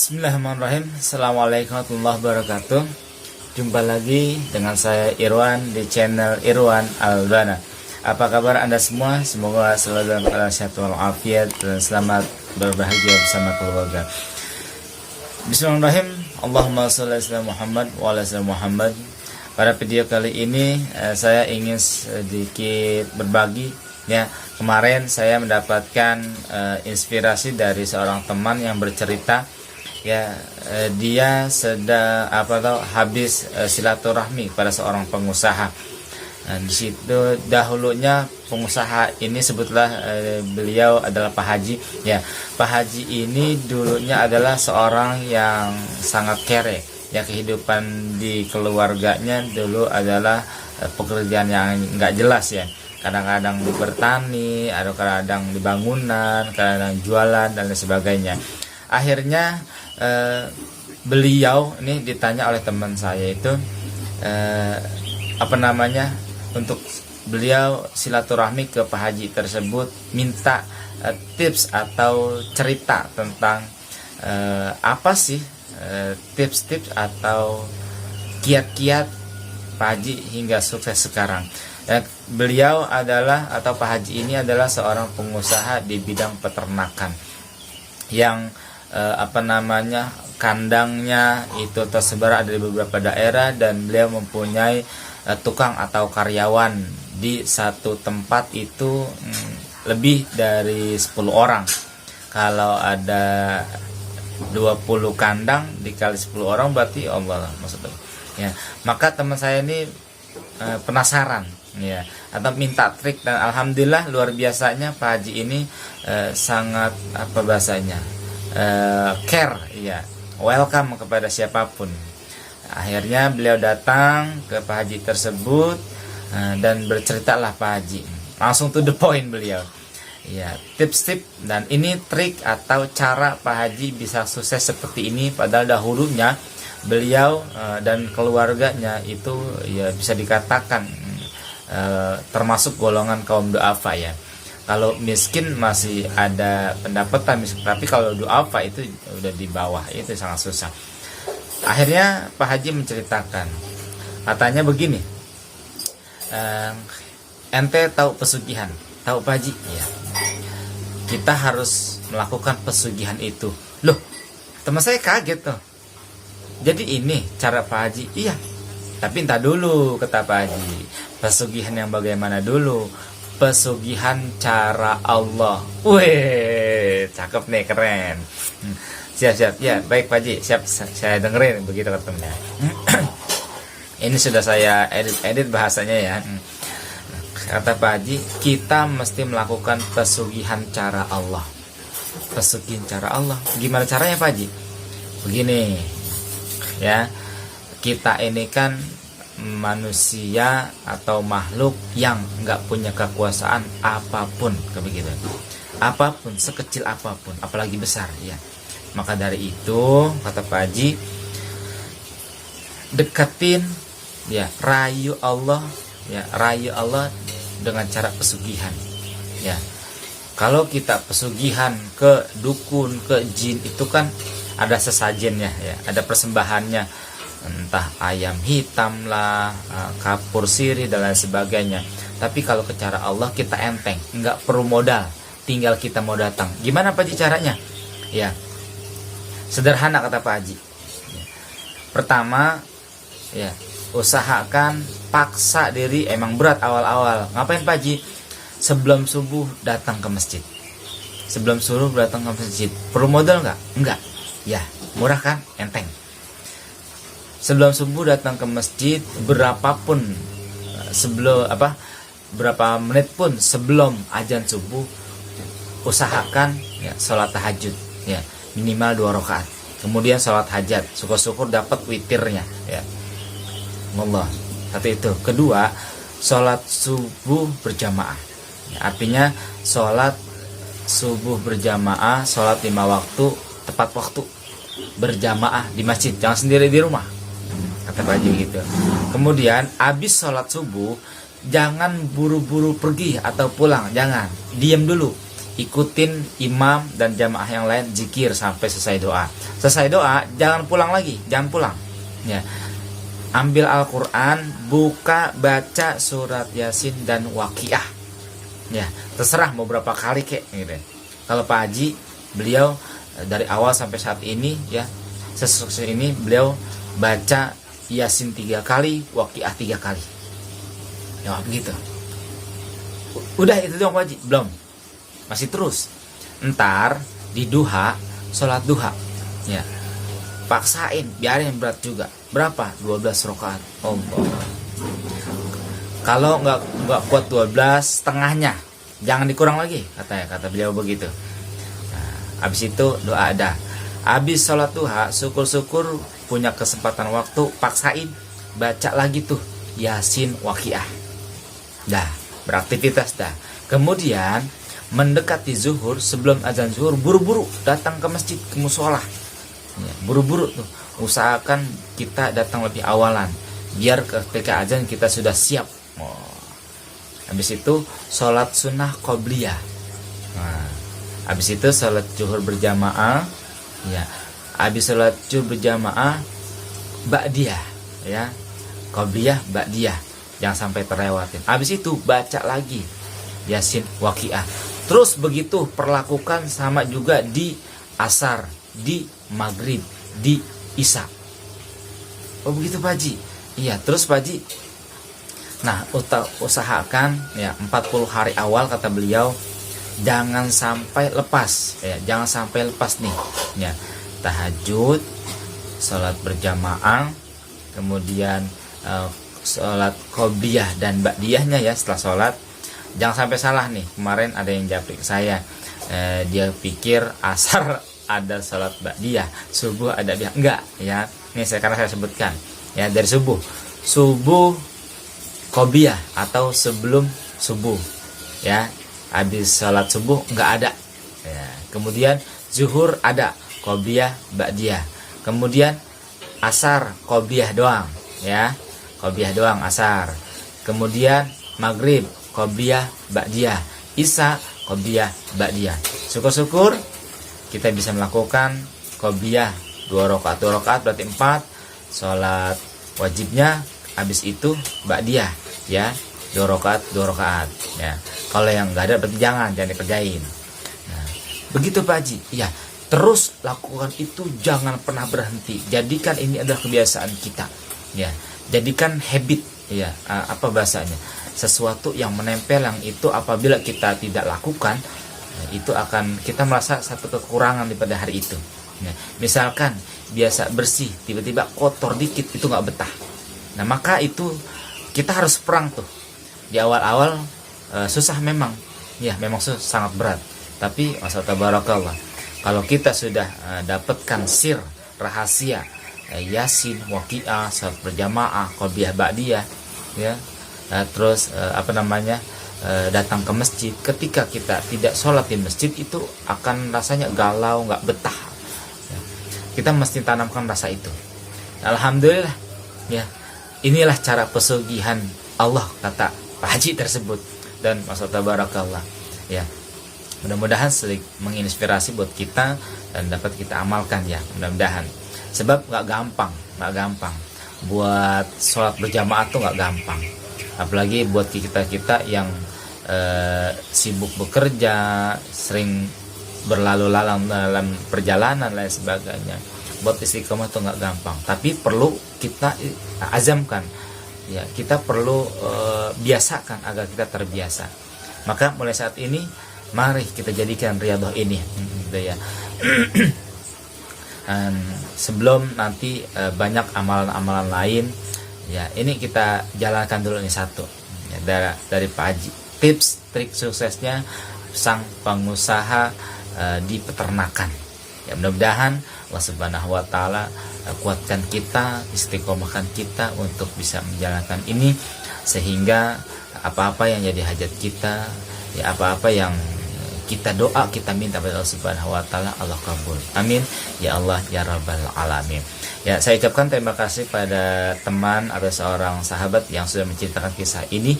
Bismillahirrahmanirrahim. Assalamualaikum warahmatullahi wabarakatuh. Jumpa lagi dengan saya Irwan di channel Irwan Albana. Apa kabar Anda semua? Semoga selalu dalam keadaan sehat walafiat dan selamat berbahagia bersama keluarga. Bismillahirrahmanirrahim. Allahumma sholli ala Muhammad wa ala ali Muhammad. Pada video kali ini saya ingin sedikit berbagi ya. Kemarin saya mendapatkan inspirasi dari seorang teman yang bercerita ya, dia sedang habis silaturahmi pada seorang pengusaha. Di situ dahulunya pengusaha ini sebutlah beliau adalah Pak Haji ya. Pak Haji ini dulunya adalah seorang yang sangat kere ya. Kehidupan di keluarganya dulu adalah pekerjaan yang nggak jelas ya. Kadang-kadang bertani, ada kadang di bangunan, kadang jualan dan lain sebagainya. Akhirnya beliau ini ditanya oleh teman saya itu untuk beliau silaturahmi ke Pak Haji tersebut, minta tips atau cerita tentang apa sih tips-tips atau kiat-kiat Pak Haji hingga sukses sekarang. Beliau adalah atau Pak Haji ini adalah seorang pengusaha di bidang peternakan yang kandangnya itu tersebar ada di beberapa daerah, dan beliau mempunyai tukang atau karyawan di satu tempat itu lebih dari 10 orang. Kalau ada 20 kandang dikali 10 orang berarti Allah maksudnya ya. Maka teman saya ini penasaran ya, atau minta trik, dan alhamdulillah luar biasanya Pak Haji ini sangat care ya, welcome kepada siapapun. Akhirnya beliau datang ke Pak Haji tersebut dan berceritalah Pak Haji, langsung to the point beliau ya, tips-tips dan ini trik atau cara Pak Haji bisa sukses seperti ini. Padahal dahulunya beliau dan keluarganya itu ya bisa dikatakan termasuk golongan kaum du'afa ya. Kalau miskin masih ada pendapatan, tapi kalau du'afa itu udah di bawah, itu sangat susah. Akhirnya Pak Haji menceritakan, katanya begini, ente tahu pesugihan, tahu Pak Haji ya, kita harus melakukan pesugihan itu. Loh, teman saya kaget tuh. Jadi ini cara Pak Haji? Iya. Tapi entah dulu, kata Pak Haji, pesugihan yang bagaimana dulu? Pesugihan cara Allah. Wih, cakep nih, keren. Siap-siap. Ya, baik Pak Haji, siap, saya dengerin begitu katanya. Ini sudah saya edit bahasanya ya. Kata Pak Haji, kita mesti melakukan pesugihan cara Allah. Pesugihan cara Allah. Gimana caranya Pak Haji? Begini ya, kita ini kan manusia atau makhluk yang nggak punya kekuasaan apapun, begitu. Apapun, sekecil apapun, apalagi besar ya. Maka dari itu kata Pak Haji, deketin ya, rayu Allah dengan cara pesugihan ya. Kalau kita pesugihan ke dukun, ke jin, itu kan ada sesajennya ya, ada persembahannya, entah ayam hitam lah, kapur sirih dan lain sebagainya. Tapi kalau ke cara Allah kita enteng, nggak perlu modal, tinggal kita mau datang. Gimana Pak Haji caranya? Ya, sederhana kata Pak Haji. Pertama ya, usahakan paksa diri, emang berat awal-awal. Ngapain Pak Haji? Sebelum subuh datang ke masjid. Sebelum subuh datang ke masjid. Perlu modal nggak? Enggak. Ya, murah kan? Enteng. Sebelum subuh datang ke masjid, berapapun berapa menit pun sebelum azan subuh, usahakan ya sholat tahajud ya, minimal 2 rakaat. Kemudian sholat hajat, syukur-syukur dapat witirnya ya. Allah. Satu itu. Kedua, sholat subuh berjamaah. Ya, artinya sholat subuh berjamaah, sholat 5 waktu tepat waktu, berjamaah di masjid, jangan sendiri di rumah, kata Pak Haji gitu. Kemudian habis sholat subuh jangan buru-buru pergi atau pulang, jangan, diam dulu, ikutin imam dan jamaah yang lain zikir sampai selesai doa. Selesai doa jangan pulang lagi, jangan pulang. Ya. Ambil Al-Qur'an, buka, baca surat Yasin dan Waqiah. Ya, terserah mau berapa kali kek gitu. Kalau Pak Haji, beliau dari awal sampai saat ini ya, sesukses ini beliau baca Yasin 3 kali, Waqiah 3 kali. Ya begitu. Udah itu dong Pak Haji? Belum. Masih terus. Ntar di duha, sholat duha. Ya. Paksain, biarin berat juga. Berapa? 12 rakaat. Allah. Kalau nggak kuat 12, setengahnya. Jangan dikurang lagi, kata beliau begitu. Nah, habis itu doa ada. Habis sholat duha, syukur-syukur punya kesempatan waktu, paksain baca lagi tuh Yasin Waqiah. Dah, beraktivitas dah. Kemudian mendekati zuhur, sebelum azan zuhur, buru-buru datang ke masjid, ke musola. Ya, buru-buru tuh, usahakan kita datang lebih awalan, biar ketika azan kita sudah siap. Habis itu sholat sunnah qobliyah. Nah, habis itu sholat zuhur berjamaah. Ya, habis sholat zuhur berjamaah, ba'diyah, ya, qobliyah, ba'diyah, jangan sampai terlewatin. Habis itu baca lagi Yasin Waqiah. Terus begitu perlakukan sama juga di asar, di maghrib, di isya. Oh begitu Pak Haji? Iya, terus Pak Haji, nah usahakan ya 40 hari awal kata beliau jangan sampai lepas ya, jangan sampai lepas nih ya. Tahajud, sholat berjamaah, kemudian sholat qobliyah dan ba'diyahnya ya setelah sholat. Jangan sampai salah nih. Kemarin ada yang japri ke saya, dia pikir asar ada sholat ba'diyah, subuh ada dia enggak ya. Ini karena saya sebutkan ya, dari subuh qobliyah atau sebelum subuh ya. Habis sholat subuh enggak ada ya. Kemudian zuhur ada qobliyah ba'diyah. Kemudian asar qobliyah doang ya, qobliyah doang asar. Kemudian maghrib qobliyah ba'diyah, isya qobliyah ba'diyah. Syukur-syukur kita bisa melakukan qobliyah 2 rakaat berarti 4 sholat wajibnya. Habis itu ba'diyah ya, 2 rakaat ya. Kalau yang nggak ada berarti jangan dikerjain. Nah, begitu Pak Haji ya. Terus lakukan itu, jangan pernah berhenti. Jadikan ini adalah kebiasaan kita ya, jadikan habit ya, apa bahasanya, sesuatu yang menempel, yang itu apabila kita tidak lakukan itu akan kita merasa satu kekurangan pada hari itu ya. Misalkan biasa bersih, tiba-tiba kotor dikit, itu nggak betah. Nah maka itu kita harus perang tuh di awal-awal. Susah memang ya, memang sangat berat, tapi masya tabarakallah kalau kita sudah dapatkan sir rahasia Yasin, Waqiah, salat berjamaah, qobliyah ba'diyah ya, terus datang ke masjid. Ketika kita tidak sholat di masjid itu akan rasanya galau, nggak betah ya. Kita mesti tanamkan rasa itu. Alhamdulillah ya, inilah cara pesugihan Allah kata Pak Haji tersebut. Dan masya tabarakallah ya, mudah-mudahan sedikit menginspirasi buat kita dan dapat kita amalkan ya, mudah-mudahan. Sebab nggak gampang buat sholat berjamaah tuh, nggak gampang. Apalagi buat kita yang sibuk bekerja, sering berlalu lalang dalam perjalanan lain sebagainya. Buat istiqomah tuh nggak gampang, tapi perlu kita azamkan ya, kita perlu biasakan agar kita terbiasa. Maka mulai saat ini mari kita jadikan riyadhah ini gitu ya. Sebelum nanti banyak amalan-amalan lain ya, ini kita jalankan dulu nih satu ya, dari Pak Haji, tips trik suksesnya sang pengusaha di peternakan ya. Mudah-mudahan Allah Subhanahu wa taala kuatkan kita, istiqomahkan kita untuk bisa menjalankan ini, sehingga apa-apa yang jadi hajat kita ya, apa-apa yang kita doa, kita minta pada Allah Subhanahu wa taala, Allah kabul. Amin ya Allah ya rabbal alamin. Ya, saya ucapkan terima kasih pada teman atau seorang sahabat yang sudah menceritakan kisah ini.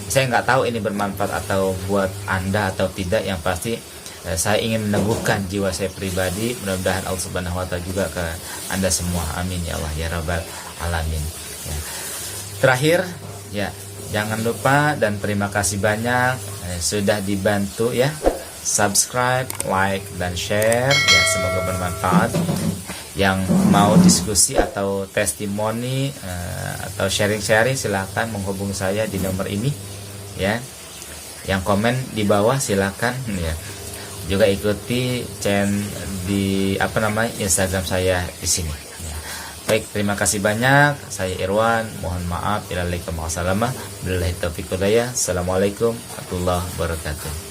Saya nggak tahu ini bermanfaat atau buat Anda atau tidak. Yang pasti saya ingin meneguhkan jiwa saya pribadi. Mudah-mudahan Allah Subhanahu wa Ta'ala juga ke Anda semua. Amin ya Allah ya Rabbal Alamin. Ya. Terakhir, ya jangan lupa dan terima kasih banyak sudah dibantu ya, subscribe, like, dan share ya, semoga bermanfaat. Yang mau diskusi atau testimoni atau sharing-sharing silahkan menghubungi saya di nomor ini ya. Yang komen di bawah silahkan ya. Juga ikuti channel di Instagram saya di sini ya. Baik, terima kasih banyak. Saya Irwan, mohon maaf. Assalamualaikum warahmatullahi wabarakatuh.